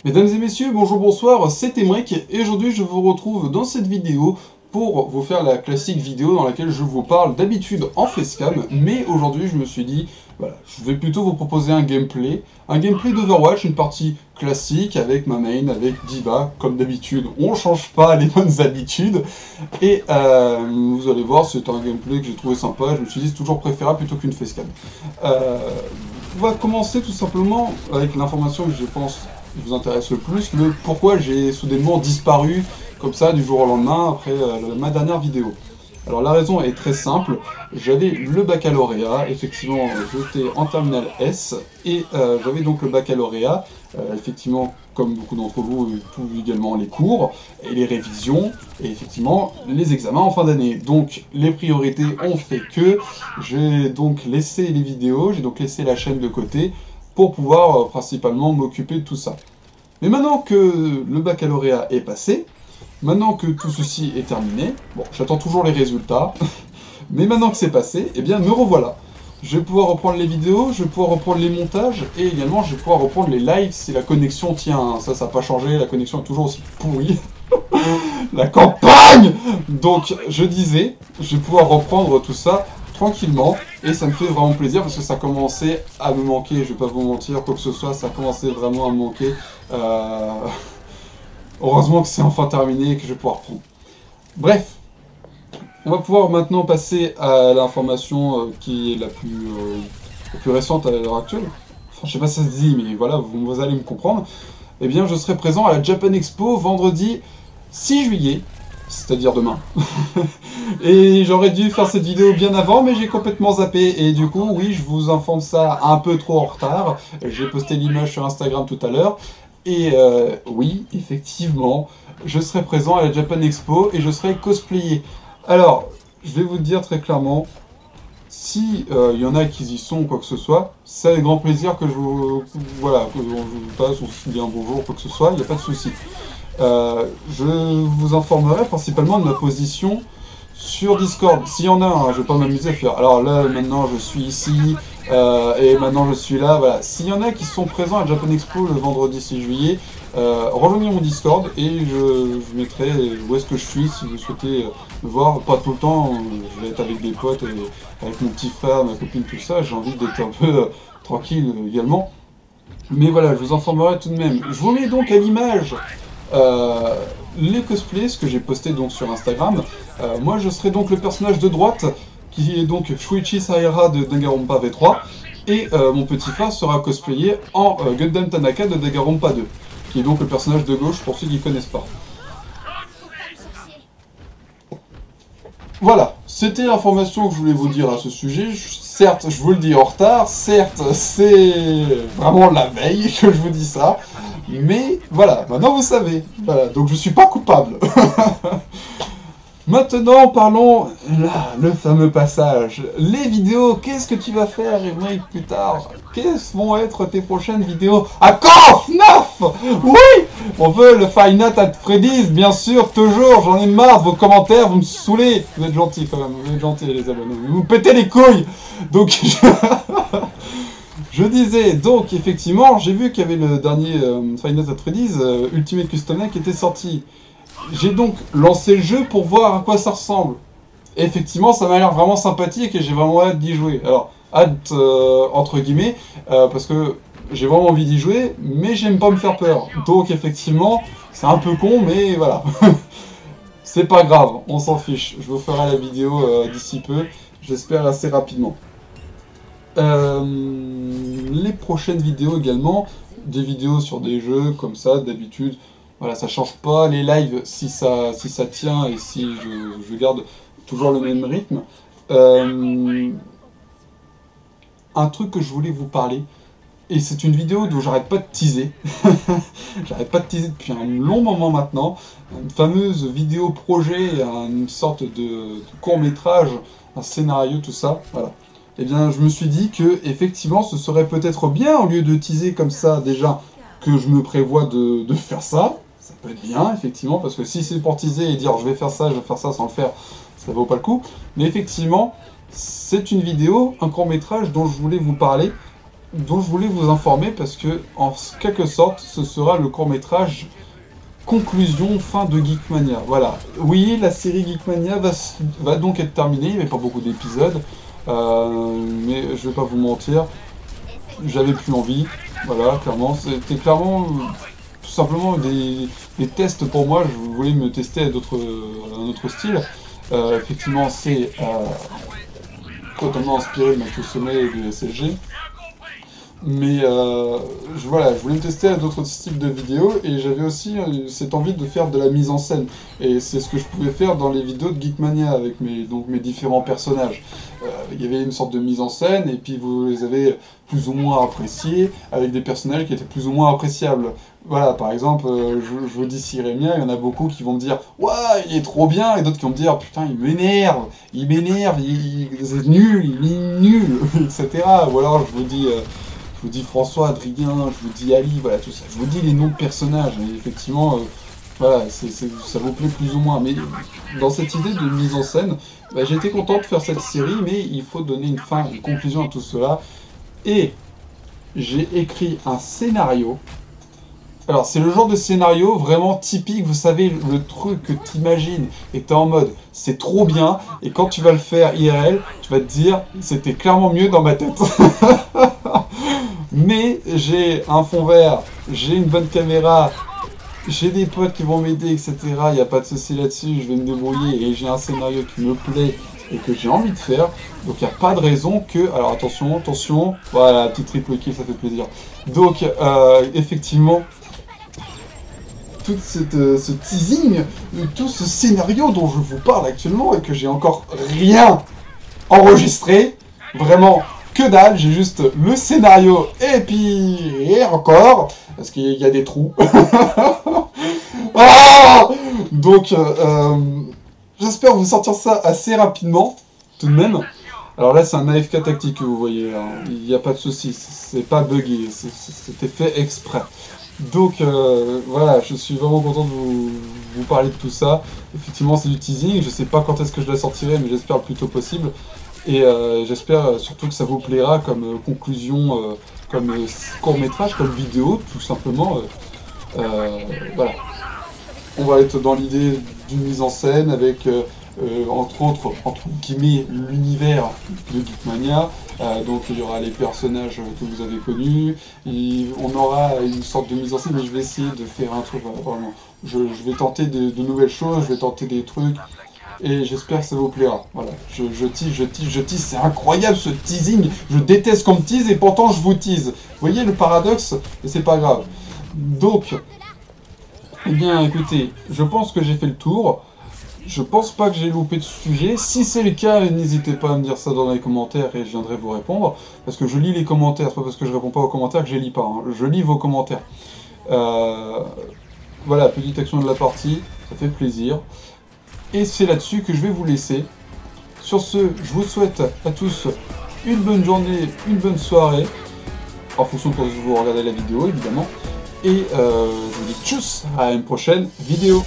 Mesdames et messieurs, bonjour, bonsoir, c'est Emric et aujourd'hui je vous retrouve dans cette vidéo pour vous faire la classique vidéo dans laquelle je vous parle d'habitude en facecam, mais aujourd'hui je me suis dit, voilà, je vais plutôt vous proposer un gameplay d'Overwatch, une partie classique avec ma main, avec D.Va, comme d'habitude, on change pas les bonnes habitudes, et vous allez voir, c'est un gameplay que j'ai trouvé sympa, je me suis dit c'est toujours préférable plutôt qu'une facecam. On va commencer tout simplement avec l'information que je pense vous intéresse le plus, le pourquoi j'ai soudainement disparu comme ça du jour au lendemain après ma dernière vidéo. Alors la raison est très simple, j'avais le baccalauréat, effectivement j'étais en terminale S, et j'avais donc le baccalauréat, effectivement comme beaucoup d'entre vous, tout également les cours, et les révisions, et effectivement les examens en fin d'année. Donc les priorités ont fait que j'ai donc laissé les vidéos, j'ai donc laissé la chaîne de côté, pour pouvoir principalement m'occuper de tout ça. Mais maintenant que le baccalauréat est passé, maintenant que tout ceci est terminé, bon, j'attends toujours les résultats, mais maintenant que c'est passé, eh bien me revoilà. Je vais pouvoir reprendre les vidéos, je vais pouvoir reprendre les montages, et également je vais pouvoir reprendre les lives si la connexion tient. Ça n'a pas changé, la connexion est toujours aussi pourrie. La campagne! Donc, je disais, je vais pouvoir reprendre tout ça tranquillement, et ça me fait vraiment plaisir parce que ça commençait à me manquer, je vais pas vous mentir, quoi que ce soit, ça commençait vraiment à me manquer. Heureusement que c'est enfin terminé et que je vais pouvoir reprendre. Bref, on va pouvoir maintenant passer à l'information qui est la plus récente à l'heure actuelle. Enfin, je sais pas si ça se dit, mais voilà, vous allez me comprendre. Eh bien, je serai présent à la Japan Expo vendredi 6 juillet, c'est-à-dire demain. Et j'aurais dû faire cette vidéo bien avant, mais j'ai complètement zappé. Et du coup, oui, je vous informe ça un peu trop en retard. J'ai posté l'image sur Instagram tout à l'heure. Et oui, effectivement, je serai présent à la Japan Expo et je serai cosplayé. Alors, je vais vous dire très clairement, si y en a qui y sont ou quoi que ce soit, c'est avec grand plaisir que je vous passe, ou si bien bonjour, quoi que ce soit, il n'y a pas de souci. Je vous informerai principalement de ma position sur Discord. S'il y en a un, je vais pas m'amuser à faire. Alors là, maintenant, je suis ici, et maintenant je suis là, voilà. S'il y en a qui sont présents à Japan Expo le vendredi 6 juillet, rejoignez mon Discord et je mettrai où est-ce que je suis si vous souhaitez me voir. Pas tout le temps, je vais être avec des potes, avec mon petit frère, ma copine, tout ça. J'ai envie d'être un peu tranquille également. Mais voilà, je vous informerai tout de même. Je vous mets donc à l'image les cosplays, ce que j'ai posté donc sur Instagram. Moi je serai donc le personnage de droite, qui est donc Shuichi Saera de Danganronpa V3, et mon petit frère sera cosplayé en Gundam Tanaka de Danganronpa 2, qui est donc le personnage de gauche pour ceux qui ne connaissent pas. Voilà, c'était l'information que je voulais vous dire à ce sujet. Certes, je vous le dis en retard, certes, c'est vraiment la veille que je vous dis ça, mais voilà, maintenant vous savez. Voilà, donc je suis pas coupable. Maintenant, parlons, là, le fameux passage. Les vidéos, qu'est-ce que tu vas faire, Emric, plus tard? Quelles vont être tes prochaines vidéos? À quand FNAF? Oui! On veut le Five Nights at Freddy's, bien sûr, toujours, j'en ai marre, vos commentaires, vous me saoulez. Vous êtes gentils quand même, vous êtes gentils les abonnés, vous me pétez les couilles. Donc, je disais, donc, effectivement, j'ai vu qu'il y avait le dernier Five Nights at Freddy's, Ultimate Custom Night, qui était sorti. J'ai donc lancé le jeu pour voir à quoi ça ressemble. Et effectivement, ça m'a l'air vraiment sympathique et j'ai vraiment hâte d'y jouer. Alors, hâte entre guillemets, parce que j'ai vraiment envie d'y jouer, mais j'aime pas me faire peur. Donc effectivement, c'est un peu con, mais voilà. C'est pas grave, on s'en fiche. Je vous ferai la vidéo d'ici peu, j'espère assez rapidement. Les prochaines vidéos également, des vidéos sur des jeux comme ça, d'habitude. Voilà, ça change pas les lives si ça tient et si je garde toujours le même rythme. Un truc que je voulais vous parler, et c'est une vidéo dont j'arrête pas de teaser. J'arrête pas de teaser depuis un long moment maintenant. Une fameuse vidéo projet, une sorte de court-métrage, un scénario, tout ça. Voilà. Eh bien, je me suis dit que effectivement, ce serait peut-être bien, au lieu de teaser comme ça déjà, que je me prévois de faire ça. Ça peut être bien, effectivement, parce que si c'est pour teaser et dire je vais faire ça sans le faire, ça vaut pas le coup. Mais effectivement, c'est une vidéo, un court-métrage dont je voulais vous parler, dont je voulais vous informer parce que, en quelque sorte, ce sera le court-métrage conclusion, fin de Geekmania. Voilà. Oui, la série Geekmania va donc être terminée, il n'y avait pas beaucoup d'épisodes, mais je vais pas vous mentir, j'avais plus envie, voilà, clairement. C'était clairement, tout simplement des tests pour moi, je voulais me tester à un autre style. Effectivement, c'est totalement inspiré de Mathieu Sommet et de SLG. Mais voilà, je voulais me tester à d'autres styles de vidéos et j'avais aussi cette envie de faire de la mise en scène. Et c'est ce que je pouvais faire dans les vidéos de Geekmania avec mes différents personnages. Il y avait une sorte de mise en scène et puis vous les avez plus ou moins appréciés avec des personnages qui étaient plus ou moins appréciables. Voilà, par exemple, je vous dis Sirémia, il y en a beaucoup qui vont me dire « Ouah, il est trop bien !» et d'autres qui vont me dire « Putain, il m'énerve, c'est nul, il est nul !» etc. Ou alors je vous dis François, Adrien, je vous dis Ali, voilà tout ça. Je vous dis les noms de personnages, et effectivement, voilà, ça vous plaît plus ou moins. Mais dans cette idée de mise en scène, bah, j'ai été content de faire cette série, mais il faut donner une fin, une conclusion à tout cela. Et j'ai écrit un scénario. Alors, c'est le genre de scénario vraiment typique, vous savez, le truc que t'imagines, et t'es en mode, c'est trop bien, et quand tu vas le faire IRL, tu vas te dire, c'était clairement mieux dans ma tête. Mais j'ai un fond vert, j'ai une bonne caméra, j'ai des potes qui vont m'aider, etc. Il n'y a pas de souci là-dessus, je vais me débrouiller, et j'ai un scénario qui me plaît, et que j'ai envie de faire, donc il n'y a pas de raison que... Alors attention, attention, voilà, petit triple kill, ça fait plaisir. Donc, effectivement... tout ce teasing, tout ce scénario dont je vous parle actuellement et que j'ai encore rien enregistré, vraiment que dalle, j'ai juste le scénario et puis et encore, parce qu'il y a des trous. Ah donc, j'espère vous sortir ça assez rapidement, tout de même. Alors là, c'est un AFK tactique que vous voyez, hein. Il n'y a pas de souci, c'est pas buggé, c'était fait exprès. Donc voilà, je suis vraiment content de vous parler de tout ça. Effectivement, c'est du teasing, je sais pas quand est-ce que je la sortirai, mais j'espère le plus tôt possible. Et j'espère surtout que ça vous plaira comme conclusion, comme court-métrage, comme vidéo, tout simplement. Voilà. On va être dans l'idée d'une mise en scène avec, entre guillemets, l'univers de Geekmania. Donc il y aura les personnages que vous avez connus, et on aura une sorte de mise en scène, mais je vais essayer de faire un truc, vraiment. Je vais tenter de nouvelles choses, je vais tenter des trucs, et j'espère que ça vous plaira. Voilà, je tease, c'est incroyable ce teasing, je déteste qu'on me tease, et pourtant je vous tease. Vous voyez le paradoxe, et c'est pas grave. Donc, eh bien écoutez, je pense que j'ai fait le tour. Je pense pas que j'ai loupé de sujet. Si c'est le cas, n'hésitez pas à me dire ça dans les commentaires et je viendrai vous répondre. Parce que je lis les commentaires, c'est pas parce que je réponds pas aux commentaires que je les lis pas. Hein. Je lis vos commentaires. Voilà, petite action de la partie, ça fait plaisir. Et c'est là-dessus que je vais vous laisser. Sur ce, je vous souhaite à tous une bonne journée, une bonne soirée. En fonction de quand vous regardez la vidéo, évidemment. Et je vous dis tchuss à une prochaine vidéo.